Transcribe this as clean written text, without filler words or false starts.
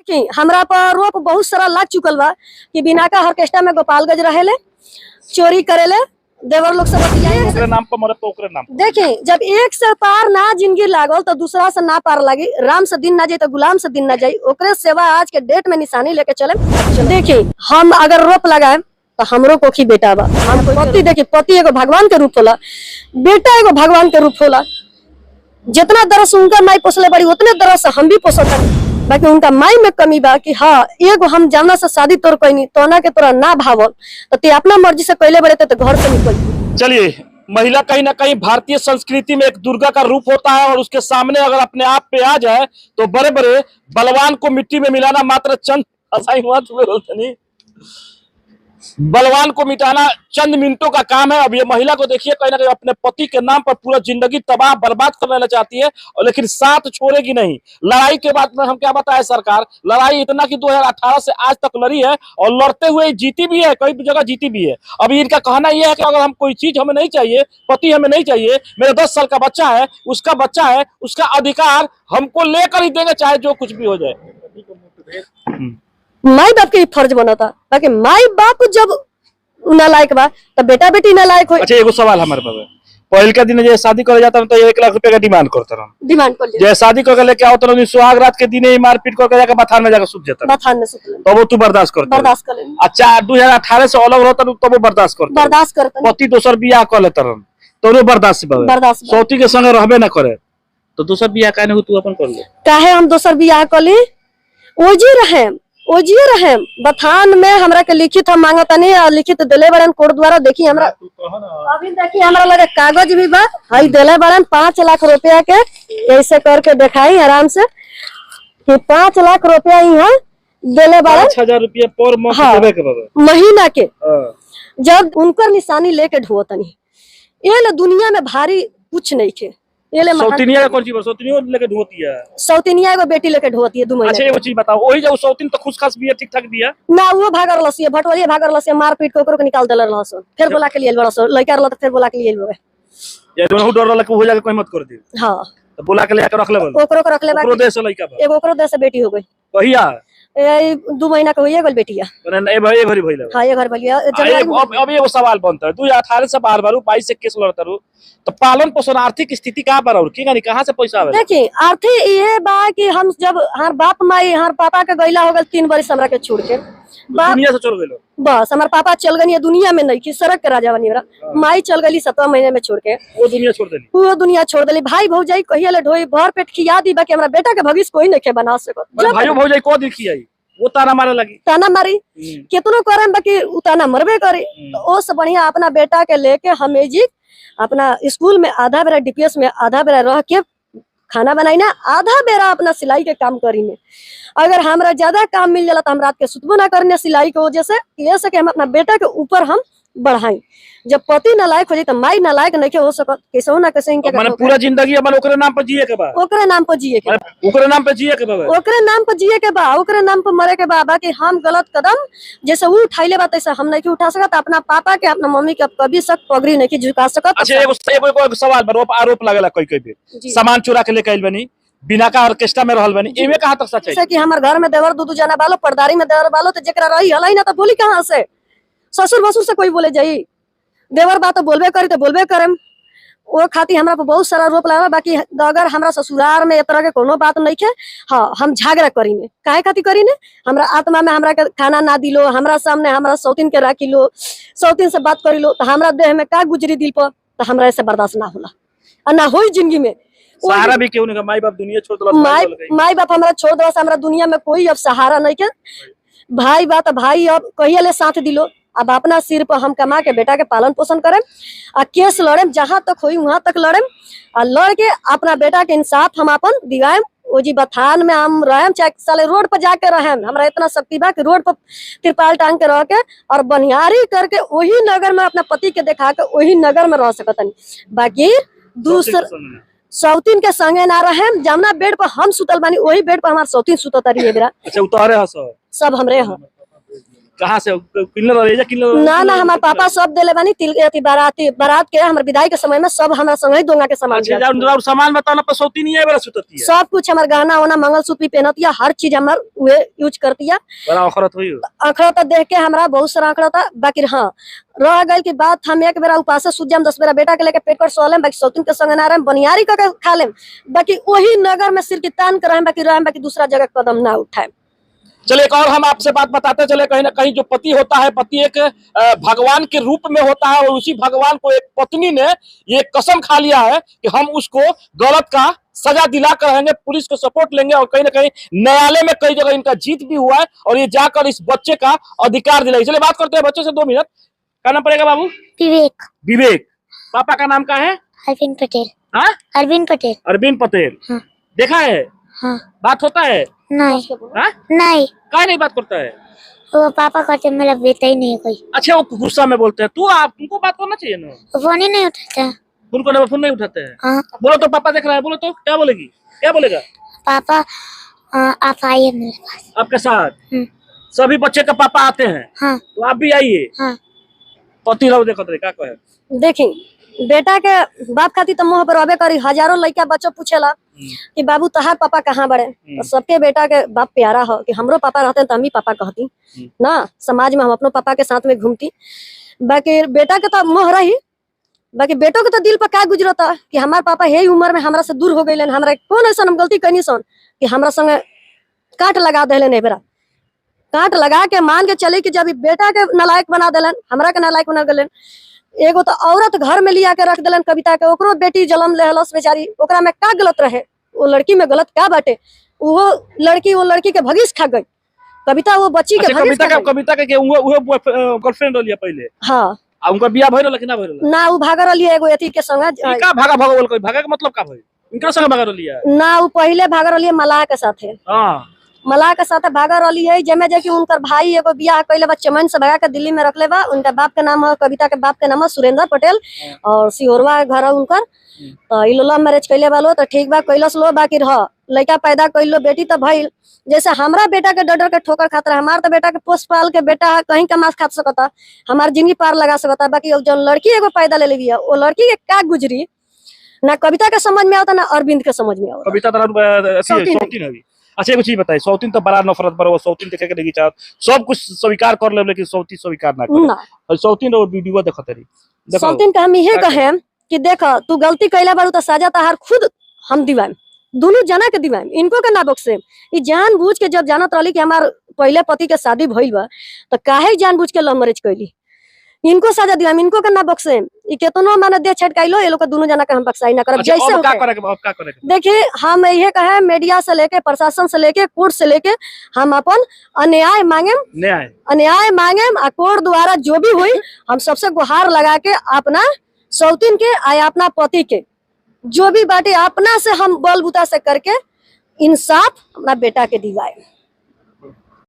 देखी हमरा पर रोप बहुत सारा लाग चुकल बा कि बिना का ऑर्केस्ट्रा में गोपालगंज रहेले, चोरी करेले, देवर लोग सब नाम पर मरे ओकरे नाम। देखी जब एक से पार ना जिंदगी लागल तो दूसरा से ना पार लगी। राम से दिन ना जाये तो गुलाम से दिन ना जाये। ओकरे सेवा आज के डेट में निशानी लेके चले। देखी हम अगर रोप लगाए तो हमरो कोखी बेटा बा। हम पति देखी, पति एगो भगवान के रूप होला, बेटा एगो भगवान के रूप होला। जितना दरस उनका माई पोसले बड़ी उतने दरस हम भी पोसत। बाकी उनका माई में कमी बा कि हाँ एगो हम जाना से शादी तोर कोई तोना के तोरा ना भावल तो ते अपना मर्जी से कैले बड़े तो घर से निकल। चलिए, महिला कहीं ना कहीं भारतीय संस्कृति में एक दुर्गा का रूप होता है और उसके सामने अगर अपने आप पे आ जाए तो बड़े बड़े बलवान को मिट्टी में मिलाना मात्र चंद बलवान को मिटाना चंद मिनटों का काम है। अब ये महिला को देखिए कहीं ना कहीं अपने पति के नाम पर पूरा जिंदगी तबाह बर्बाद करना चाहती है और लेकिन साथ छोड़ेगी नहीं। लड़ाई के बाद में हम क्या बताएं, सरकार लड़ाई इतना कि 2018 से आज तक लड़ी है और लड़ते हुए जीती भी है, कई जगह जीती भी है। अभी इनका कहना यह है कि अगर हम कोई चीज हमें नहीं चाहिए, पति हमें नहीं चाहिए, मेरा 10 साल का बच्चा है, उसका बच्चा है, उसका अधिकार हमको लेकर ही देंगे चाहे जो कुछ भी हो जाए। माई बाप के फर्ज बनता ताकि माई बाप जब नालायक बा तब बेटा बेटी नालायक हो। अच्छा एगो सवाल हमारे पास है, पहल के दिन जो शादी करे जाता तो 1 लाख रुपए का डिमांड करता रहा, डिमांड कर जो शादी करके लेके आओ तो सुहाग रात के दिन ही मारपीट करके जाकर बथान में जाकर सूत जाता, बथान में सूत तो वो तू बर्दाश्त करता, बर्दाश्त कर ले। अच्छा 2018 से अलग रहता तो वो बर्दाश्त करता, पति दोसर बियाह कर लेता तो बर्दाश्त बर्दाश्त सौती के संगे रहबे न करे तो दोसर बियाह काहे तू अपन कर ले काहे हम दोसर बियाह कर ली। ओजी रहे बथान में हमरा के लिखित हम मांगतनी और लिखित देले बड़न कोर्ट द्वारा। देखी हमरा अभी देखी हमरा लगे कागज भी बा, हई देले बड़न 5 लाख रुपया के। ऐसे करके दिखाई आराम से कि 5 लाख रुपया यहाँ देले बड़न, 5000 रुपया पर महीना के। जब उनकर निशानी लेके ढोतनी ये दुनिया में भारी कुछ नहीं थे। सौतिनिया का कौन चीज सौतिनिया लेके ढोती है, सौतिनिया एगो बेटी लेके ढोती है 2 महीने। अच्छा एगो चीज बताओ, वही जब सौतिन तो खुशखास भी है, ठीक ठाक भी है ना, वो भागर लसी भटवरिया भागर लसी मारपीट के ओकरो के निकाल देले रहस, फिर बोला के लिए बड़ा सो लइका रहल त फिर बोला के लिए लोगे ये दोनों डर लगे हो जाके कोई मत कर दे। हां तो बोला के लेके रख ले, ओकरो के रख ले, ओकरो देश लइका बा, एगो ओकरो देश से बेटी हो गई कहिया 2 महीना के होइए गल बेटिया। ए भाई भरी भइला। हां ये घर भलिया। अब एगो सवाल बनता है, 2018 से बार 22 से केस लड़ता रू तो पालन पोषण आर्थिक स्थिति कहां पर और की कहां से पैसा आवे? देखी आर्थिक ये बा कि हम जब हर बाप माई हर पापा के गइला हो गल 3 बरस हमरा के छोड़ के दुनिया से चल गइलो, बस हमार पापा चल गनी दुनिया में नहीं कि सड़क के राजा बनी हमरा। माई चल गई 7 महीने में छोड़ के, वो दुनिया छोड़ देली, वो दुनिया छोड़ देली। भाई भौजाई कहिया ले ढोई भर पेट खिया दी बा कि हमरा बेटा के भविष्य कोई नहीं के बना सकत। भाइयों भौजाई को दिन खियाई वो ताना मारे लगी, ताना मारी कितनो करम बाकी उताना मरबे करे। तो ओस बढ़िया अपना बेटा के लेके हम अपना स्कूल में आधा बेरा डीपीएस में आधा बेरा रह के खाना बनाई ना, आधा बेरा अपना सिलाई के काम करी ने। अगर हमरा ज्यादा काम मिल जाला तो हम रात के सुतबो ना करने सिलाई के वजह से, ये सके हम अपना बेटा के ऊपर हम बढ़ाई। जब पति नालायक हो जाए तो माई नालायक नहीं हो सकत, कैसे ना कैसे माने पूरा जिंदगी अपन ओकरे नाम पर जिए के बा, ओकरे नाम पर जिए के, ओकरे नाम पे जिए के बा, ओकरे नाम पर जिए के बा, ओकरे नाम पर मरे के बा। बाकी हम गलत कदम जैसे वो उठाइले बा तैसे हम नहीं उठा सकत। अपना पापा के अपना मम्मी के कभी सक पगड़ी नहीं झुका सकत। अच्छा एगो सवाल पर आरोप लगेला कोई भी सामान चुरा के लेके आइल बनी, बिना का ऑर्केस्ट्रा में रहल बनी, एमे कहां तक सच है? जैसे कि हमर घर में देवर 2 जना बालो, पर्दारी में देवर बालो, तो जेकरा रही हलाई ना तो बोली कहां से? ससुर भसुर से कोई बोले जाई, देवर बात तो बोलबे करी तो बोलबे करम। वो खाती हमरा पर बहुत सारा रोप लगा। बाकी अगर हमरा ससुराल में ए तरह के कोनो बात नहीं है, हाँ हम झगड़ा करी ने काहे खाती करी ने, हमरा आत्मा में हमरा के खाना ना दिलो, हमरा सामने हमरा सौतीन के राखी लो, सौतीन से बात करी लो तो हमरा देह में का गुजरी दिल पर, तो हमरा ऐसे बर्दाश्त ना होला और ना होई जिंदगी में। सहारा भी क्यों नहीं, माई बाप दुनिया छोड़ दला, माई बाप हमरा छोड़ दला, हमरा दुनिया में कोई अब सहारा नहीं के। भाई बात भाई अब कहिया ले साथ दिलो, अब अपना सिर पर हम कमा के बेटा के पालन पोषण करें और केस लड़े, जहां तक होई वहां तक लड़े और लड़ के अपना बेटा के इंसाफ हम अपन दिवाएं। ओ जी बथान में हम रहें, चाहे साले रोड पर जाके रहें, हमरा इतना शक्ति बा कि रोड पर तिरपाल टांग के रह के और बनियारी करके वही नगर में अपना पति के दिखा के वही नगर में रह सकतनी। बाकी दूसर सौतीन के संगे ना रहे, जमुना बेड पर हम सुतल बानी वही बेड पर हमार सौतीन सुतत रही है। अच्छा उतारे सब हमरे हैं। कहाँ से किन्नर रही किन्नर? ना ना हमारे पापा सब देले बानी तिल अथी बारात के हमारे विदाई के समय में सब हमरा संग ही दोंगा के सामान अच्छा दिया। जब सामान बताना पसौती नहीं है बड़ा सुतती है सब कुछ हमारे गहना वना मंगलसूत्र पहनतिया हर चीज हमार वे यूज करतिया। बड़ा औखरत हुई आंकड़ा तो देख के हमरा बहुत सारा आंकड़ा था बाकी हाँ रह गई की बात हम एक बेरा उपास सूजम 10 बेरा बेटा के लेके पेट पर सोलम बाकी सौतीन के संग ना रहे बनियारी करके खा लेम बाकी वही नगर में सिर की तान कर बाकी दूसरा जगह कदम ना उठाए। चलिए एक और हम आपसे बात बताते चले कहीं ना कहीं जो पति होता है पति एक भगवान के रूप में होता है और उसी भगवान को एक पत्नी ने ये कसम खा लिया है कि हम उसको गलत का सजा दिला कर रहेंगे, पुलिस को सपोर्ट लेंगे और कहीं ना कहीं न्यायालय में कई जगह इनका जीत भी हुआ है और ये जाकर इस बच्चे का अधिकार दिलाई। चलिए बात करते हैं बच्चे से 2 मिनट। क्या नाम पड़ेगा बाबू? विवेक। विवेक। पापा का नाम क्या है? अरविंद पटेल। हाँ अरविंद पटेल। अरविंद पटेल। हाँ। देखा है? हाँ। बात होता है? नहीं। हाँ? नहीं। क्या नहीं बात करता है? वो पापा कहते मेरा बेटा ही नहीं है कोई। अच्छा वो गुस्सा में बोलते हैं तुमको बात करना चाहिए ना। फोन ही नहीं उठाता। उनको फोन नहीं उठाते हैं? हाँ। बोलो तो पापा देख रहा है, बोलो तो क्या बोलेगी, क्या बोलेगा? पापा आप आइए मेरे पास। आपके साथ सभी बच्चे का पापा आते हैं? हाँ। तो आप भी आइए। हाँ। पति रहो देखो क्या कहे। देखी बेटा के बाप खाती तो मुँह पर अबे करी हजारों लड़का बच्चों पूछेला कि बाबू तहार पापा कहाँ बड़े तो सबके बेटा के बाप प्यारा हो कि हमरो पापा रहते तो हम भी पापा कहती ना। समाज में हम अपने पापा के साथ में घूमती बाकी बेटा के तो मोह रही बाकी बेटों के तो दिल पर क्या गुजरता कि हमारे पापा यही उम्र में हमरा से दूर हो गए हमरा कौन ऐसा हम गलती करनी सन कि हमरा संग काट लगा दिले बेरा काट लगा के मान के चले कि जब बेटा के नालायक बना दिलन हमरा के नालायक बना दिलन। एगो तो औरत घर में लिया के रख दिलन कविता के ओकरो बेटी जन्म लेहलस बेचारी ओकरा में का गलत रहे वो लड़की में गलत क्या बाटे वो लड़की के भगीस खा गई कविता वो बच्ची के भगीस खा गई। कविता के वो गर्लफ्रेंड रहिया पहले। हां उनका बियाह भइल लेकिन ना भइल ना वो भागा रही एगो एथी के संग का भागा भगवल कोई भागा के मतलब का भइल इनका संग भागा रही ना वो पहले भागा रही मलाह के साथ है। हां मलाह के साथ भागा रही है जमे जे कि उनकर भाई एगो बियाह कइले बा चमन से भगा के दिल्ली में रखले बा। उनका बाप के नाम है कविता के बाप के नाम है सुरेंद्र पटेल और सिहोरवा घर है उनकर तो इ लव मैरिज कइले बालो तो ठीक बा कैलस लो बाकी रह लड़का पैदा कइलो बेटी तो भइल जैसे हमरा बेटा के डर के ठोकर खाता हमार तो बेटा के पोस पाल के बेटा कहीं का मांस खा सकता हमार जिंदगी पार लगा सकता बाकी जो लड़की एगो पैदा ले ली है वो लड़की के का गुजरी ना कविता के समझ में आता ना अरविंद के समझ में आता। कविता सौतीन है। अच्छा एक चीज बताइए सौतीन तो बड़ा नफरत पर सौतीन देखे के नहीं चाहत सब कुछ स्वीकार कर ले लेकिन सौतीन स्वीकार ना करे सौतीन और वीडियो देखत रही सौतीन का हम ये कहे कि देख तू गलती कैला बारू तो सजा तहार खुद हम दिवाएम दोनों जना के दिवाएम इनको के ना बख्शेम। ई जानबूझ के जब जानत रहली कि हमार पहले पति के शादी भइल बा तो काहे जानबूझ के लव मैरिज कैली इनको सजा दिवाएम इनको के ना बख्शेम। ई केतनो माने दे छटकाइलो ये लोग के दोनों जना के हम बख्शाई ना करब। जैसे का करे देखिए हम ये कहे मीडिया से लेके प्रशासन से लेके कोर्ट से लेके हम अपन अन्याय मांगेम आ कोर्ट द्वारा जो भी हुई हम सबसे गुहार लगा के अपना सौतीन के आया अपना पति के जो भी बाटे अपना से हम बल बुता से करके इंसाफ अपना बेटा के दिवाए।